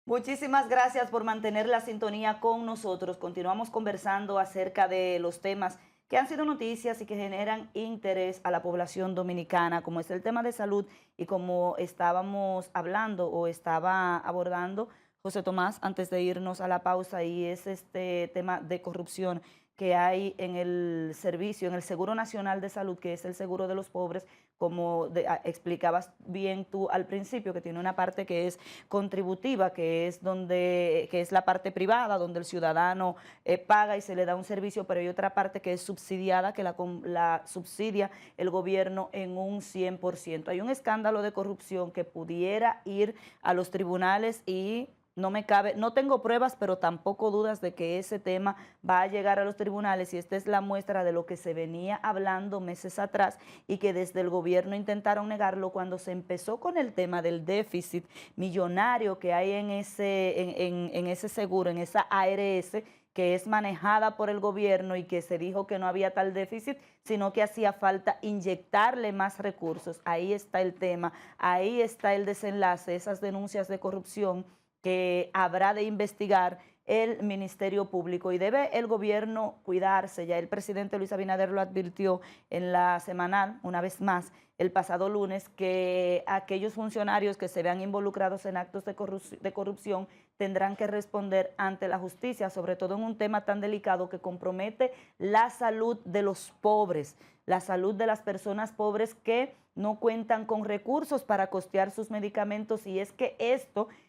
Muchísimas gracias por mantener la sintonía con nosotros. Continuamos conversando acerca de los temas que han sido noticias y que generan interés a la población dominicana, como es el tema de salud y como estábamos hablando o estaba abordando José Tomás antes de irnos a la pausa, y es este tema de corrupción que hay en el servicio, en el Seguro Nacional de Salud, que es el seguro de los pobres, como explicabas bien tú al principio, que tiene una parte que es contributiva, que es que es la parte privada, donde el ciudadano paga y se le da un servicio, pero hay otra parte que es subsidiada, que la subsidia el gobierno en un 100%. Hay un escándalo de corrupción que pudiera ir a los tribunales y no tengo pruebas, pero tampoco dudas de que ese tema va a llegar a los tribunales, y esta es la muestra de lo que se venía hablando meses atrás y que desde el gobierno intentaron negarlo cuando se empezó con el tema del déficit millonario que hay en ese seguro, en esa ARS, que es manejada por el gobierno, y que se dijo que no había tal déficit, sino que hacía falta inyectarle más recursos. Ahí está el tema, ahí está el desenlace, esas denuncias de corrupción que habrá de investigar el Ministerio Público, y debe el gobierno cuidarse. Ya el presidente Luis Abinader lo advirtió en la semanal, una vez más, el pasado lunes, que aquellos funcionarios que se vean involucrados en actos de corrupción tendrán que responder ante la justicia, sobre todo en un tema tan delicado que compromete la salud de los pobres, la salud de las personas pobres que no cuentan con recursos para costear sus medicamentos. Y es que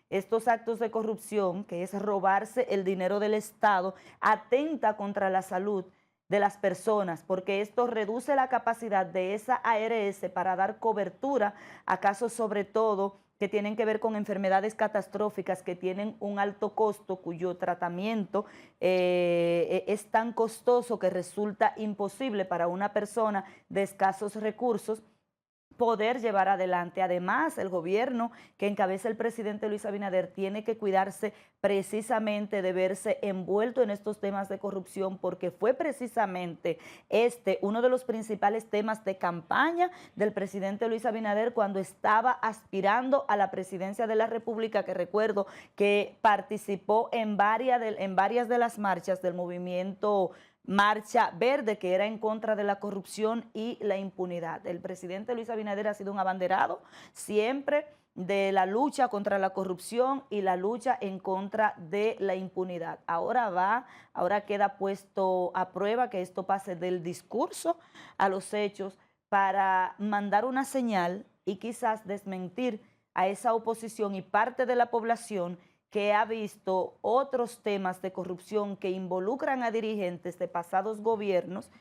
estos actos de corrupción, que es robarse el dinero del Estado, atenta contra la salud de las personas, porque esto reduce la capacidad de esa ARS para dar cobertura a casos, sobre todo que tienen que ver con enfermedades catastróficas que tienen un alto costo, cuyo tratamiento es tan costoso que resulta imposible para una persona de escasos recursos poder llevar adelante. Además, el gobierno que encabeza el presidente Luis Abinader tiene que cuidarse precisamente de verse envuelto en estos temas de corrupción, porque fue precisamente uno de los principales temas de campaña del presidente Luis Abinader cuando estaba aspirando a la presidencia de la República, que recuerdo que participó en varias de las marchas del movimiento Marcha Verde, que era en contra de la corrupción y la impunidad. El presidente Luis Abinader ha sido un abanderado siempre de la lucha contra la corrupción y la lucha en contra de la impunidad. Ahora queda puesto a prueba que esto pase del discurso a los hechos, para mandar una señal y quizás desmentir a esa oposición y parte de la población que ha visto otros temas de corrupción que involucran a dirigentes de pasados gobiernos,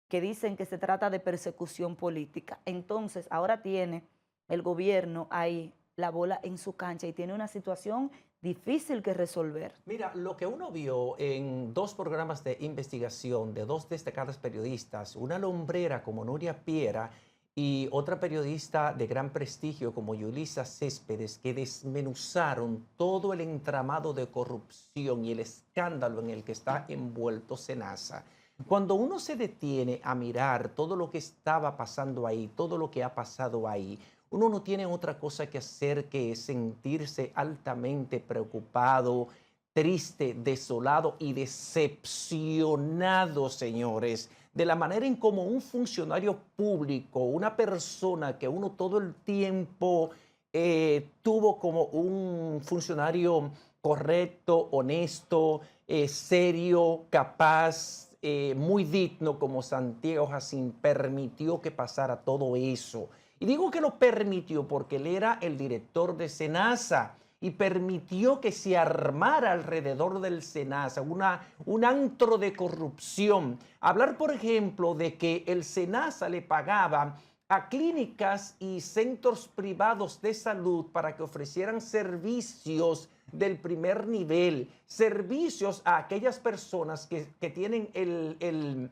que dicen que se trata de persecución política. Entonces, ahora tiene el gobierno ahí la bola en su cancha y tiene una situación difícil que resolver. Mira, lo que uno vio en dos programas de investigación de dos destacadas periodistas, una lumbrera como Nuria Piera y otra periodista de gran prestigio como Yulisa Céspedes, que desmenuzaron todo el entramado de corrupción y el escándalo en el que está envuelto Senasa. Cuando uno se detiene a mirar todo lo que estaba pasando ahí, todo lo que ha pasado ahí, uno no tiene otra cosa que hacer que sentirse altamente preocupado, triste, desolado y decepcionado, señores, de la manera en cómo un funcionario público, una persona que uno todo el tiempo tuvo como un funcionario correcto, honesto, serio, capaz, muy digno como Santiago Jacín, permitió que pasara todo eso. Y digo que lo permitió porque él era el director de Senasa y permitió que se armara alrededor del Senasa un antro de corrupción. Hablar, por ejemplo, de que el Senasa le pagaba a clínicas y centros privados de salud para que ofrecieran servicios del primer nivel, servicios a aquellas personas que tienen el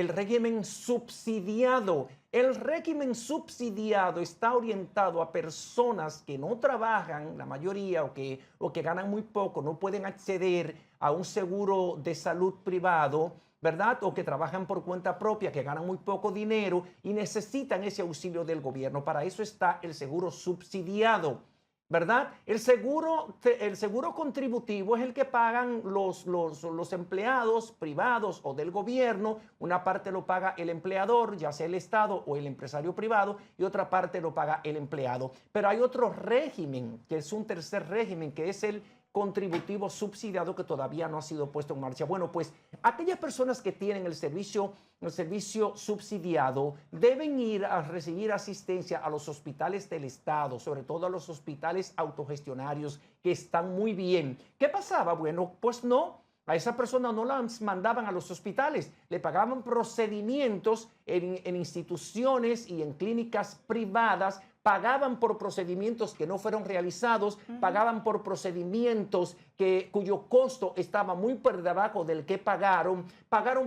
régimen subsidiado. El régimen subsidiado está orientado a personas que no trabajan, la mayoría, o que ganan muy poco, no pueden acceder a un seguro de salud privado, ¿verdad? O que trabajan por cuenta propia, que ganan muy poco dinero y necesitan ese auxilio del gobierno. Para eso está el seguro subsidiado. ¿verdad? El seguro contributivo es el que pagan los empleados privados o del gobierno. Una parte lo paga el empleador, ya sea el Estado o el empresario privado, y otra parte lo paga el empleado. Pero hay otro régimen, que es un tercer régimen, que es el contributivo subsidiado, que todavía no ha sido puesto en marcha. Bueno, pues aquellas personas que tienen el servicio subsidiado deben ir a recibir asistencia a los hospitales del Estado, sobre todo a los hospitales autogestionarios, que están muy bien. ¿Qué pasaba? Bueno, pues no. A esa persona no las mandaban a los hospitales, le pagaban procedimientos en instituciones y en clínicas privadas, pagaban por procedimientos que no fueron realizados, pagaban por procedimientos cuyo costo estaba muy por debajo del que pagaron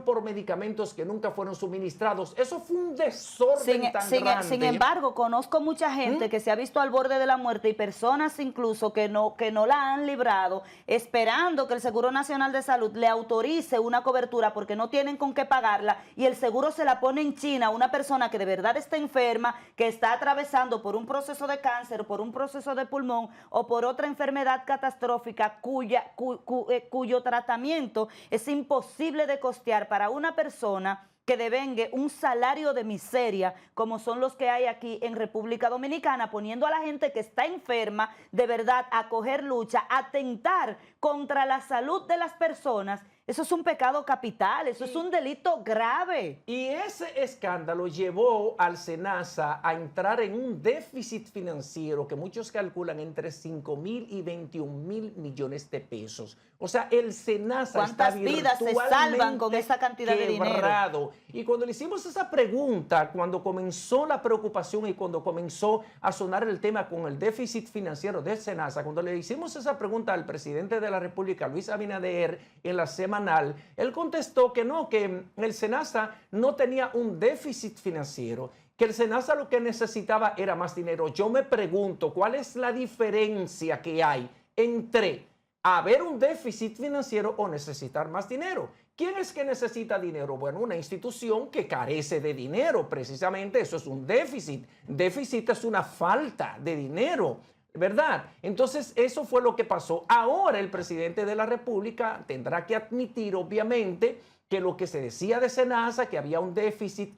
por medicamentos que nunca fueron suministrados. Eso fue un desorden tan grande. Sin embargo, conozco mucha gente que se ha visto al borde de la muerte y personas incluso que no la han librado, esperando que el Seguro Nacional de Salud le autorice una cobertura porque no tienen con qué pagarla, y el seguro se la pone en China a una persona que de verdad está enferma, que está atravesando por un proceso de cáncer, por un proceso de pulmón o por otra enfermedad catastrófica cuyo tratamiento es imposible de costear para una persona que devengue un salario de miseria, como son los que hay aquí en República Dominicana, poniendo a la gente que está enferma de verdad a coger lucha, a atentar contra la salud de las personas. Eso es un pecado capital, eso es un delito grave. Y ese escándalo llevó al SENASA a entrar en un déficit financiero que muchos calculan entre 5.000 y 21.000 millones de pesos. O sea, el SENASA está virtualmente ¿cuántas vidas se salvan con esa cantidad de dinero? Y cuando le hicimos esa pregunta, cuando comenzó la preocupación y cuando comenzó a sonar el tema con el déficit financiero del SENASA, cuando le hicimos esa pregunta al presidente de la República, Luis Abinader, en la semanal, él contestó que no, que el SENASA no tenía un déficit financiero, que el SENASA lo que necesitaba era más dinero. Yo me pregunto, ¿cuál es la diferencia que hay entre haber un déficit financiero o necesitar más dinero? ¿Quién es que necesita dinero? Bueno, una institución que carece de dinero, precisamente eso es un déficit. Déficit es una falta de dinero, ¿verdad? Entonces, eso fue lo que pasó. Ahora el presidente de la República tendrá que admitir, obviamente, que lo que se decía de SENASA, que había un déficit,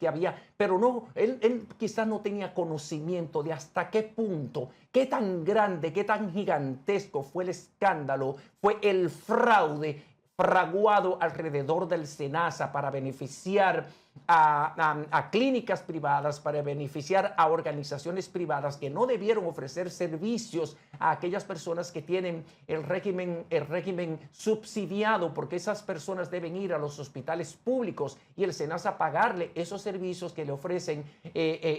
pero no, él quizás no tenía conocimiento de hasta qué punto, qué tan grande, qué tan gigantesco fue el escándalo, fue el fraude fraguado alrededor del SENASA para beneficiar a clínicas privadas, para beneficiar a organizaciones privadas que no debieron ofrecer servicios a aquellas personas que tienen el régimen subsidiado, porque esas personas deben ir a los hospitales públicos y el SENASA pagarle esos servicios que le ofrecen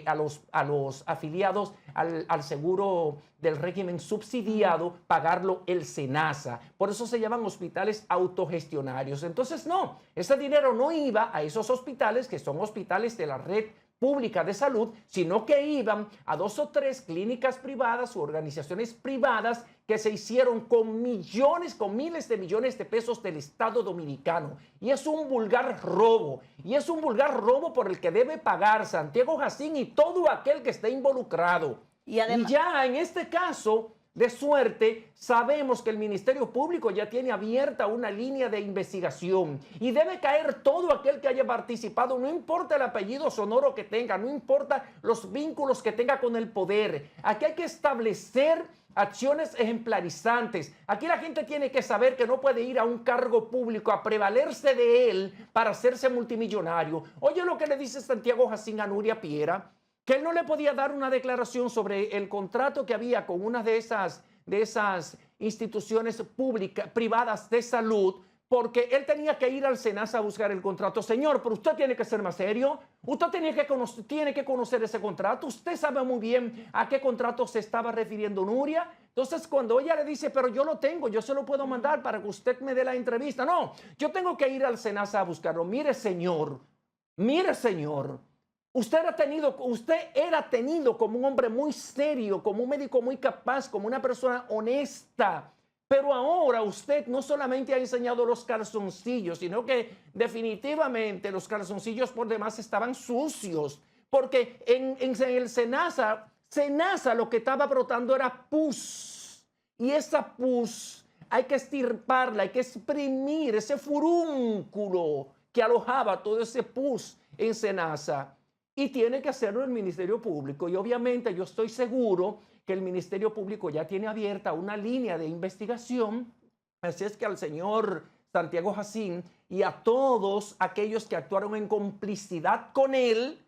a los afiliados al seguro del régimen subsidiado, pagarlo el SENASA. Por eso se llaman hospitales autogestionarios. Entonces, no, ese dinero no iba a esos hospitales que son hospitales de la red pública de salud, sino que iban a 2 o 3 clínicas privadas u organizaciones privadas que se hicieron con millones, con miles de millones de pesos del Estado dominicano. Y es un vulgar robo. Y es un vulgar robo por el que debe pagar Santiago Jacín y todo aquel que esté involucrado. Y ya en este caso, de suerte, sabemos que el Ministerio Público ya tiene abierta una línea de investigación y debe caer todo aquel que haya participado, no importa el apellido sonoro que tenga, no importa los vínculos que tenga con el poder. Aquí hay que establecer acciones ejemplarizantes. Aquí la gente tiene que saber que no puede ir a un cargo público a prevalerse de él para hacerse multimillonario. Oye lo que le dice Santiago Jacín a Nuria Piera, que él no le podía dar una declaración sobre el contrato que había con una de esas instituciones privadas de salud, porque él tenía que ir al SENASA a buscar el contrato. Señor, pero usted tiene que ser más serio. Usted tiene que conocer ese contrato. Usted sabe muy bien a qué contrato se estaba refiriendo Nuria. Entonces, cuando ella le dice, pero yo lo tengo, yo se lo puedo mandar para que usted me dé la entrevista. No, yo tengo que ir al SENASA a buscarlo. Mire, señor. Usted era tenido como un hombre muy serio, como un médico muy capaz, como una persona honesta. Pero ahora usted no solamente ha enseñado los calzoncillos, sino que definitivamente los calzoncillos por demás estaban sucios. Porque en el SENASA lo que estaba brotando era pus. Y esa pus hay que extirparla, hay que exprimir ese furúnculo que alojaba todo ese pus en Senasa. Y tiene que hacerlo el Ministerio Público. Y obviamente yo estoy seguro que el Ministerio Público ya tiene abierta una línea de investigación. Así es que al señor Santiago Jacín y a todos aquellos que actuaron en complicidad con él,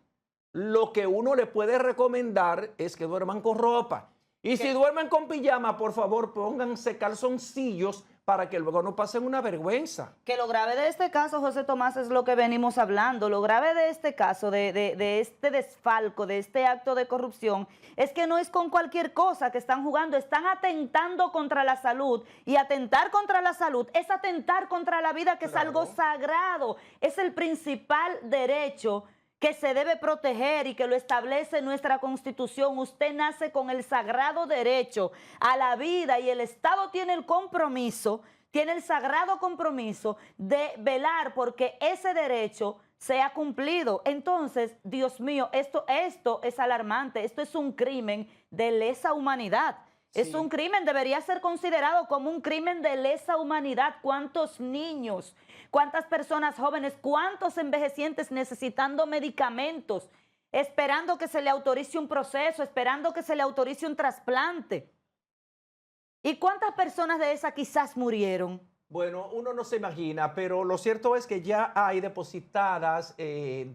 lo que uno le puede recomendar es que duerman con ropa. Y si duermen con pijama, por favor, pónganse calzoncillos para que luego no pasen una vergüenza. Que lo grave de este caso, José Tomás, es lo que venimos hablando. Lo grave de este caso, de este desfalco, de este acto de corrupción, es que no es con cualquier cosa que están jugando, están atentando contra la salud. Y atentar contra la salud es atentar contra la vida, que es algo sagrado. Es el principal derecho que se debe proteger y que lo establece nuestra Constitución. Usted nace con el sagrado derecho a la vida y el Estado tiene el compromiso, tiene el sagrado compromiso de velar porque ese derecho sea cumplido. Entonces, Dios mío, esto es alarmante, esto es un crimen de lesa humanidad. Sí. Es un crimen, debería ser considerado como un crimen de lesa humanidad. ¿Cuántos niños, cuántas personas jóvenes, cuántos envejecientes necesitando medicamentos, esperando que se le autorice un proceso, esperando que se le autorice un trasplante? ¿Y cuántas personas de esas quizás murieron? Bueno, uno no se imagina, pero lo cierto es que ya hay depositadas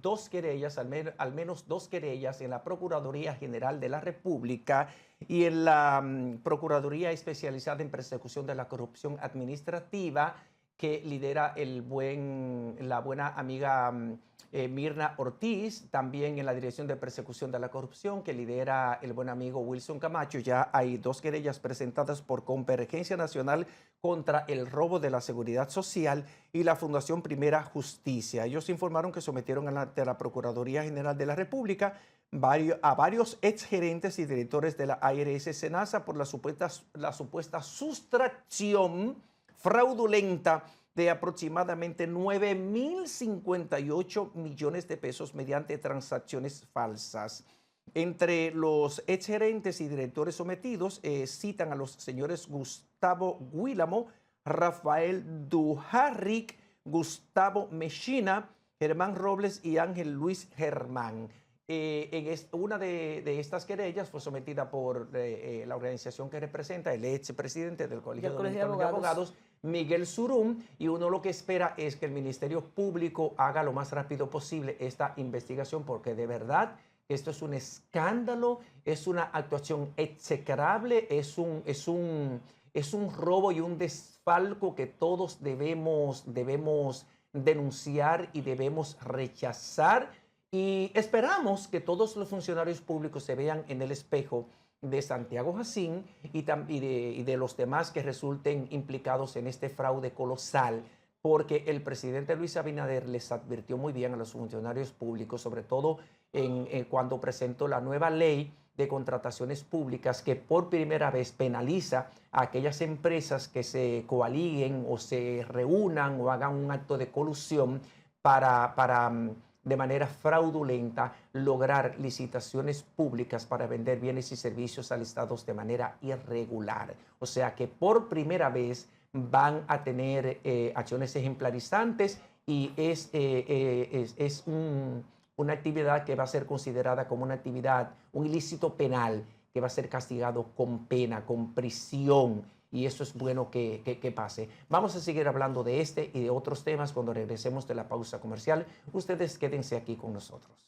dos querellas, al menos dos querellas en la Procuraduría General de la República y en la Procuraduría Especializada en Persecución de la Corrupción Administrativa que lidera la buena amiga Mirna Ortiz, también en la Dirección de Persecución de la Corrupción que lidera el buen amigo Wilson Camacho. Ya hay dos querellas presentadas por Convergencia Nacional contra el robo de la seguridad social y la Fundación Primera Justicia. Ellos informaron que sometieron ante la Procuraduría General de la República a varios exgerentes y directores de la ARS Senasa por la supuesta sustracción fraudulenta de aproximadamente 9.058 millones de pesos mediante transacciones falsas. Entre los exgerentes y directores sometidos citan a los señores Gustavo Guílamo, Rafael Dujarric, Gustavo Mechina, Germán Robles y Ángel Luis Germán. Una de estas querellas fue sometida por la organización que representa el expresidente del Colegio Dominicano de Abogados, Miguel Surum, y uno lo que espera es que el Ministerio Público haga lo más rápido posible esta investigación, porque de verdad esto es un escándalo, es una actuación execrable, es un robo y un desfalco que todos debemos denunciar y debemos rechazar. Y esperamos que todos los funcionarios públicos se vean en el espejo de Santiago Jacín y de los demás que resulten implicados en este fraude colosal, porque el presidente Luis Abinader les advirtió muy bien a los funcionarios públicos, sobre todo cuando presentó la nueva ley de contrataciones públicas que por primera vez penaliza a aquellas empresas que se coaliguen o se reúnan o hagan un acto de colusión para de manera fraudulenta lograr licitaciones públicas para vender bienes y servicios a listados de manera irregular. O sea que por primera vez van a tener acciones ejemplarizantes y es una actividad que va a ser considerada como una actividad, un ilícito penal que va a ser castigado con pena, con prisión. Y eso es bueno que pase. Vamos a seguir hablando de este y de otros temas cuando regresemos de la pausa comercial. Ustedes quédense aquí con nosotros.